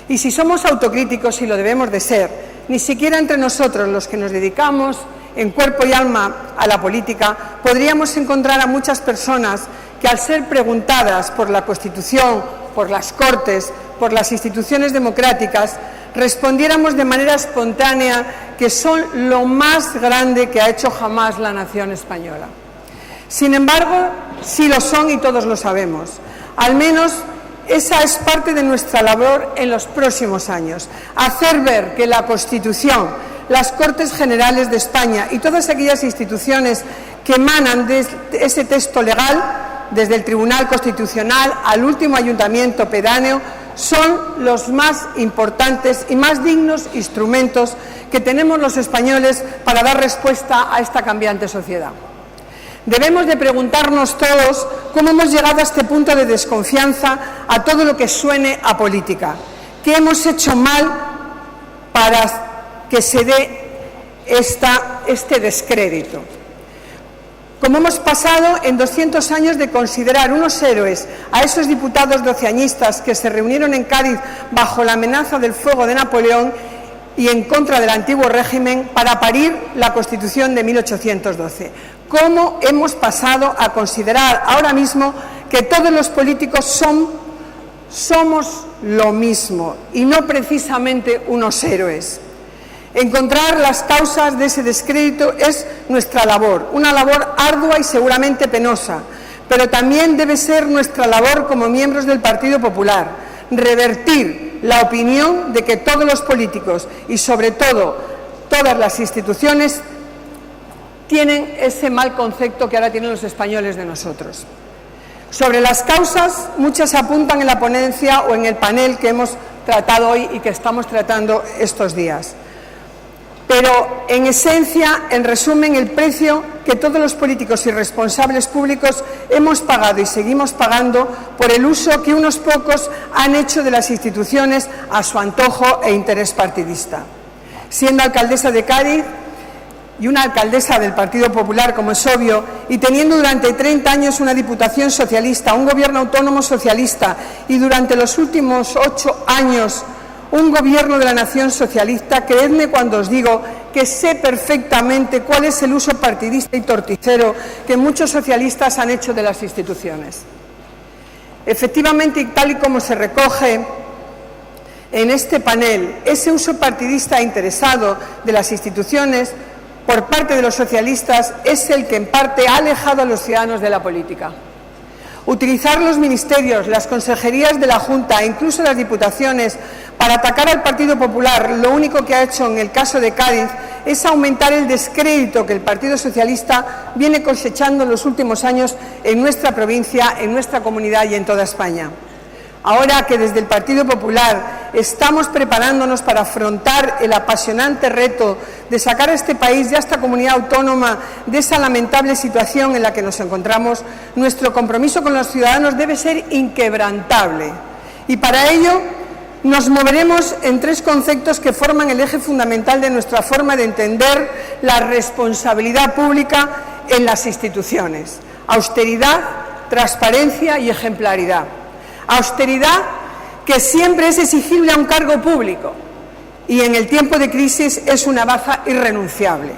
Y si somos autocríticos, y lo debemos de ser, ni siquiera entre nosotros, los que nos dedicamos en cuerpo y alma a la política, podríamos encontrar a muchas personas que, al ser preguntadas por la Constitución, por las Cortes, por las instituciones democráticas, respondiéramos de manera espontánea que son lo más grande que ha hecho jamás la nación española. Sin embargo, sí lo son y todos lo sabemos. Al menos esa es parte de nuestra labor en los próximos años, hacer ver que la Constitución, las Cortes Generales de España y todas aquellas instituciones que emanan de ese texto legal, desde el Tribunal Constitucional al último ayuntamiento pedáneo, son los más importantes y más dignos instrumentos que tenemos los españoles para dar respuesta a esta cambiante sociedad. Debemos de preguntarnos todos cómo hemos llegado a este punto de desconfianza a todo lo que suene a política. ¿Qué hemos hecho mal para que se dé este descrédito? Como hemos pasado en 200 años de considerar unos héroes a esos diputados doceañistas que se reunieron en Cádiz bajo la amenaza del fuego de Napoleón y en contra del antiguo régimen para parir la Constitución de 1812. ¿Cómo hemos pasado a considerar ahora mismo que todos los políticos somos lo mismo y no precisamente unos héroes? Encontrar las causas de ese descrédito es nuestra labor, una labor ardua y seguramente penosa, pero también debe ser nuestra labor como miembros del Partido Popular, revertir la opinión de que todos los políticos y sobre todo todas las instituciones tienen ese mal concepto que ahora tienen los españoles de nosotros. Sobre las causas, muchas se apuntan en la ponencia o en el panel que hemos tratado hoy y que estamos tratando estos días. Pero, en esencia, en resumen, el precio que todos los políticos y responsables públicos hemos pagado y seguimos pagando por el uso que unos pocos han hecho de las instituciones a su antojo e interés partidista. Siendo alcaldesa de Cádiz y una alcaldesa del Partido Popular, como es obvio, y teniendo durante 30 años una Diputación socialista, un Gobierno autónomo socialista y durante los últimos 8 años un Gobierno de la nación socialista, creedme cuando os digo que sé perfectamente cuál es el uso partidista y torticero que muchos socialistas han hecho de las instituciones. Efectivamente, y tal y como se recoge en este panel, ese uso partidista e interesado de las instituciones por parte de los socialistas es el que en parte ha alejado a los ciudadanos de la política. Utilizar los ministerios, las consejerías de la Junta e incluso las diputaciones para atacar al Partido Popular, lo único que ha hecho en el caso de Cádiz es aumentar el descrédito que el Partido Socialista viene cosechando en los últimos años en nuestra provincia, en nuestra comunidad y en toda España. Ahora que desde el Partido Popular estamos preparándonos para afrontar el apasionante reto de sacar a este país y a esta comunidad autónoma de esa lamentable situación en la que nos encontramos, nuestro compromiso con los ciudadanos debe ser inquebrantable. Y para ello nos moveremos en 3 conceptos que forman el eje fundamental de nuestra forma de entender la responsabilidad pública en las instituciones: austeridad, transparencia y ejemplaridad. Austeridad, que siempre es exigible a un cargo público y en el tiempo de crisis es una baza irrenunciable.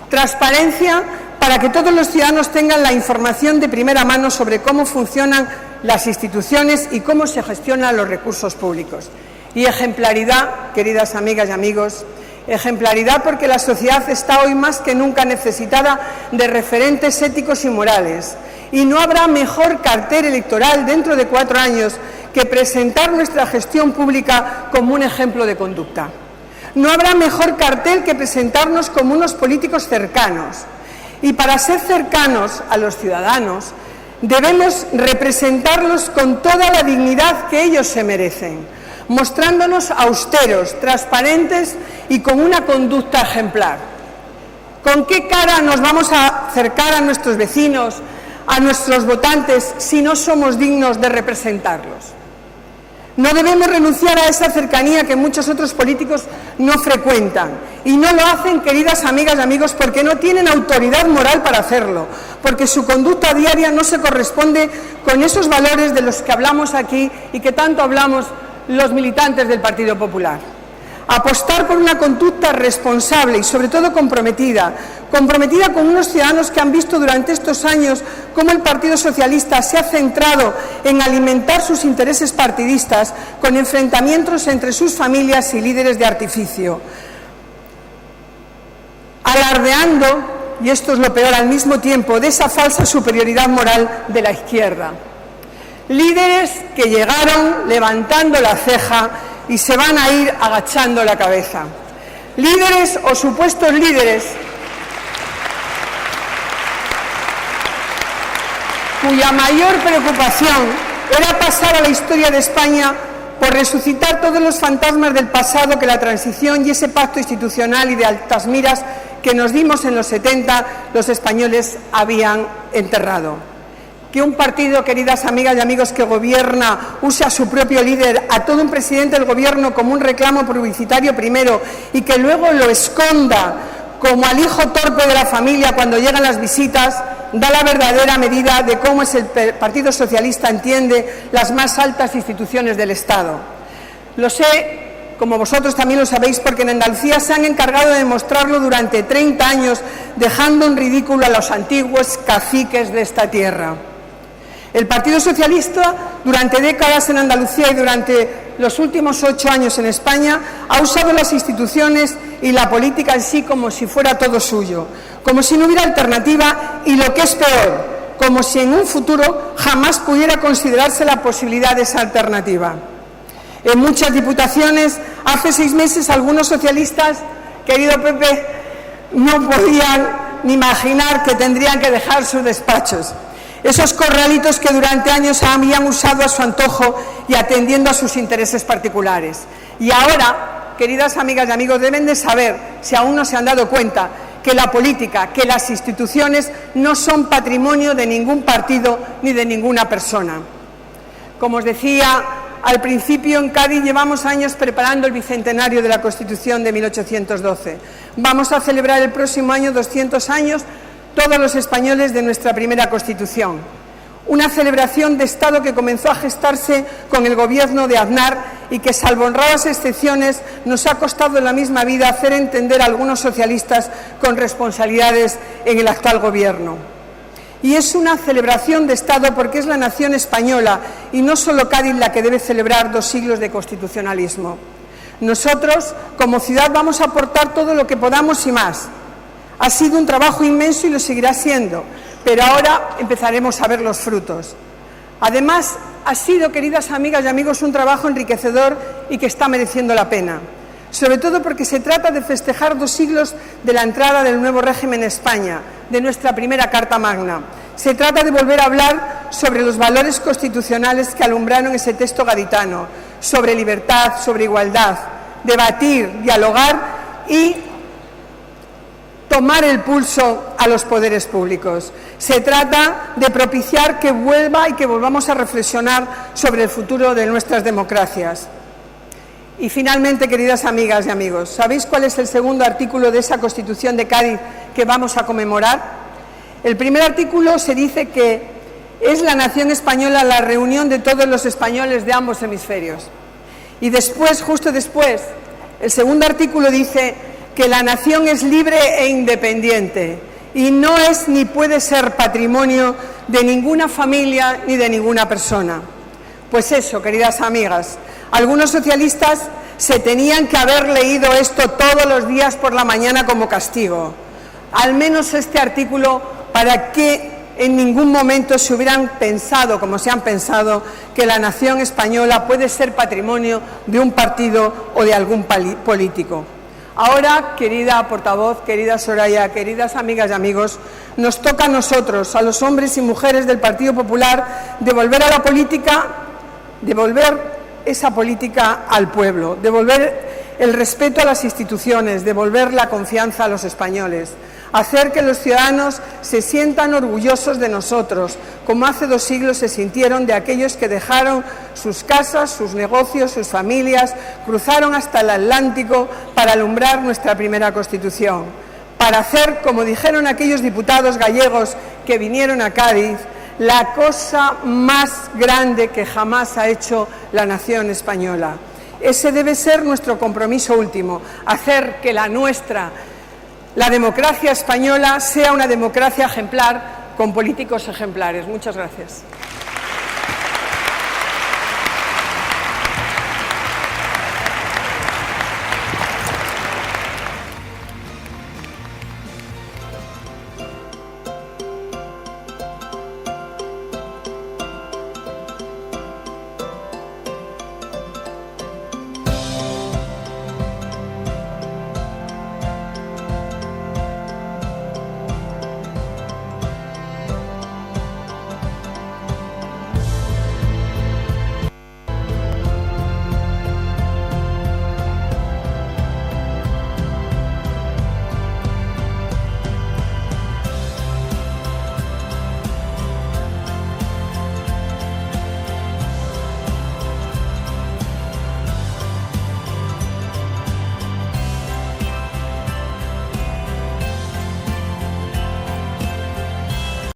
Transparencia, para que todos los ciudadanos tengan la información de primera mano sobre cómo funcionan las instituciones y cómo se gestionan los recursos públicos. Y ejemplaridad, queridas amigas y amigos, ejemplaridad porque la sociedad está hoy más que nunca necesitada de referentes éticos y morales. Y no habrá mejor cartel electoral dentro de 4 años que presentar nuestra gestión pública como un ejemplo de conducta. No habrá mejor cartel que presentarnos como unos políticos cercanos. Y para ser cercanos a los ciudadanos debemos representarlos con toda la dignidad que ellos se merecen, mostrándonos austeros, transparentes y con una conducta ejemplar. ¿Con qué cara nos vamos a acercar a nuestros vecinos, a nuestros votantes, si no somos dignos de representarlos? No debemos renunciar a esa cercanía que muchos otros políticos no frecuentan. Y no lo hacen, queridas amigas y amigos, porque no tienen autoridad moral para hacerlo, porque su conducta diaria no se corresponde con esos valores de los que hablamos aquí y que tanto hablamos los militantes del Partido Popular. Apostar por una conducta responsable y sobre todo comprometida con unos ciudadanos que han visto durante estos años cómo el Partido Socialista se ha centrado en alimentar sus intereses partidistas con enfrentamientos entre sus familias y líderes de artificio, alardeando, y esto es lo peor al mismo tiempo, de esa falsa superioridad moral de la izquierda. Líderes que llegaron levantando la ceja y se van a ir agachando la cabeza. Líderes o supuestos líderes cuya mayor preocupación era pasar a la historia de España por resucitar todos los fantasmas del pasado que la transición y ese pacto institucional y de altas miras que nos dimos en los 70 los españoles habían enterrado. Que un partido, queridas amigas y amigos, que gobierna use a su propio líder, a todo un presidente del gobierno como un reclamo publicitario primero y que luego lo esconda como al hijo torpe de la familia cuando llegan las visitas, da la verdadera medida de cómo es el Partido Socialista entiende las más altas instituciones del Estado. Lo sé, como vosotros también lo sabéis, porque en Andalucía se han encargado de demostrarlo durante 30 años, dejando en ridículo a los antiguos caciques de esta tierra. El Partido Socialista, durante décadas en Andalucía y durante los últimos 8 años en España, ha usado las instituciones y la política en sí como si fuera todo suyo, como si no hubiera alternativa y, lo que es peor, como si en un futuro jamás pudiera considerarse la posibilidad de esa alternativa. En muchas diputaciones, hace 6 meses, algunos socialistas, querido Pepe, no podían ni imaginar que tendrían que dejar sus despachos. Esos corralitos que durante años habían usado a su antojo y atendiendo a sus intereses particulares. Y ahora, queridas amigas y amigos, deben de saber, si aún no se han dado cuenta, que la política, que las instituciones no son patrimonio de ningún partido ni de ninguna persona. Como os decía al principio, en Cádiz llevamos años preparando el bicentenario de la Constitución de 1812. Vamos a celebrar el próximo año 200 años todos los españoles de nuestra primera Constitución. Una celebración de Estado que comenzó a gestarse con el gobierno de Aznar y que, salvo honradas excepciones, nos ha costado la misma vida hacer entender a algunos socialistas con responsabilidades en el actual gobierno. Y es una celebración de Estado porque es la nación española y no solo Cádiz la que debe celebrar 2 siglos de constitucionalismo. Nosotros, como ciudad, vamos a aportar todo lo que podamos y más. Ha sido un trabajo inmenso y lo seguirá siendo, pero ahora empezaremos a ver los frutos. Además, ha sido, queridas amigas y amigos, un trabajo enriquecedor y que está mereciendo la pena. Sobre todo porque se trata de festejar 2 siglos de la entrada del nuevo régimen en España, de nuestra primera Carta Magna. Se trata de volver a hablar sobre los valores constitucionales que alumbraron ese texto gaditano, sobre libertad, sobre igualdad, debatir, dialogar y tomar el pulso a los poderes públicos. Se trata de propiciar que vuelva y que volvamos a reflexionar sobre el futuro de nuestras democracias. Y finalmente, queridas amigas y amigos, ¿sabéis cuál es el segundo artículo de esa Constitución de Cádiz que vamos a conmemorar? El primer artículo se dice que es la nación española la reunión de todos los españoles de ambos hemisferios. Y después, justo después, el segundo artículo dice que la nación es libre e independiente y no es ni puede ser patrimonio de ninguna familia ni de ninguna persona. Pues eso, queridas amigas, algunos socialistas se tenían que haber leído esto todos los días por la mañana como castigo. Al menos este artículo, para que en ningún momento se hubieran pensado, como se han pensado, que la nación española puede ser patrimonio de un partido o de algún político. Ahora, querida portavoz, querida Soraya, queridas amigas y amigos, nos toca a nosotros, a los hombres y mujeres del Partido Popular, devolver a la política, devolver esa política al pueblo, devolver el respeto a las instituciones, devolver la confianza a los españoles, hacer que los ciudadanos se sientan orgullosos de nosotros, como hace 2 siglos se sintieron de aquellos que dejaron sus casas, sus negocios, sus familias, cruzaron hasta el Atlántico para alumbrar nuestra primera Constitución, para hacer, como dijeron aquellos diputados gallegos que vinieron a Cádiz, la cosa más grande que jamás ha hecho la nación española. Ese debe ser nuestro compromiso último, hacer que la democracia española sea una democracia ejemplar con políticos ejemplares. Muchas gracias.